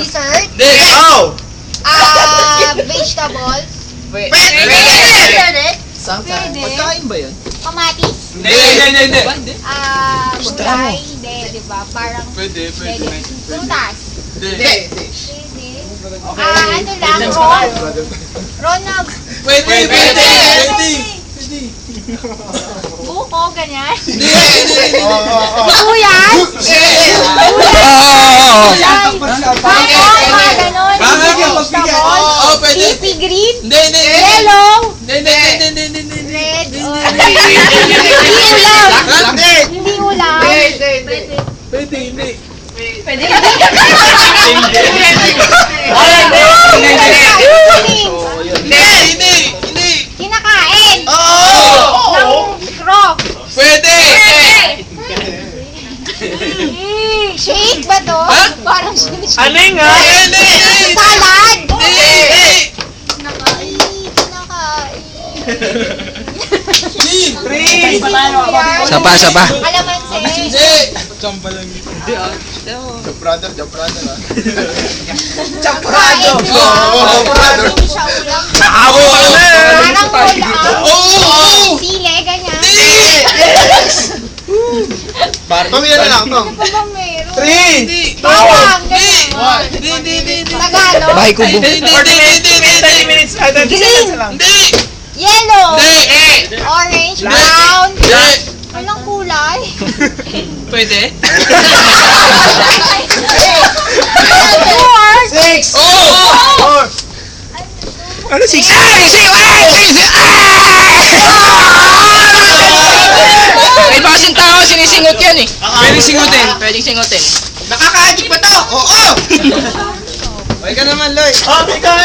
Dessert? Hindi. Oh! Vegetables? Pwede! Pwede? Pagkain ba yun? Kamatis? Hindi. Hindi. Gulay? Hindi, di ba? Parang Pwede. prutas? Hindi. Pwede. Ano lang? Ron na Pwede. buko, ganyan? Hindi. Sibuyas? Mga ganon. Vegetables? Oh, pwede. Leafy green? Hindi. Yellow? Hindi. Red? Or Hindi. hindi ulam? Pwede, hindi. Pwede. Hindi. Kinakain? Oo! Ng straw? Pwede! Shake ba to? Ha? Parang shake. Hindi! Salad? Hindi! Kinakain. Sapa. Kalamansi? Hindi! Kain. Hindi siya ulam. Ako! Parang ulam. Oo! Sile, ganyan. Pamilya na lang, Tom. Ano pa bang meron? Hindi! Bawang, ganyan. Hindi! Tagalog? Bahay kubo. Hindi! Green. Hindi! Yellow. Hindi! Orange. Brown. Hindi! Walang kulay. Pwede? Four. Oo! Ano six? May basing tao, sinisingot yan eh. Pwedeng singutin. Nakaka-addict pa to! Oo! Ay ka naman, Loy! Oh, ikaw!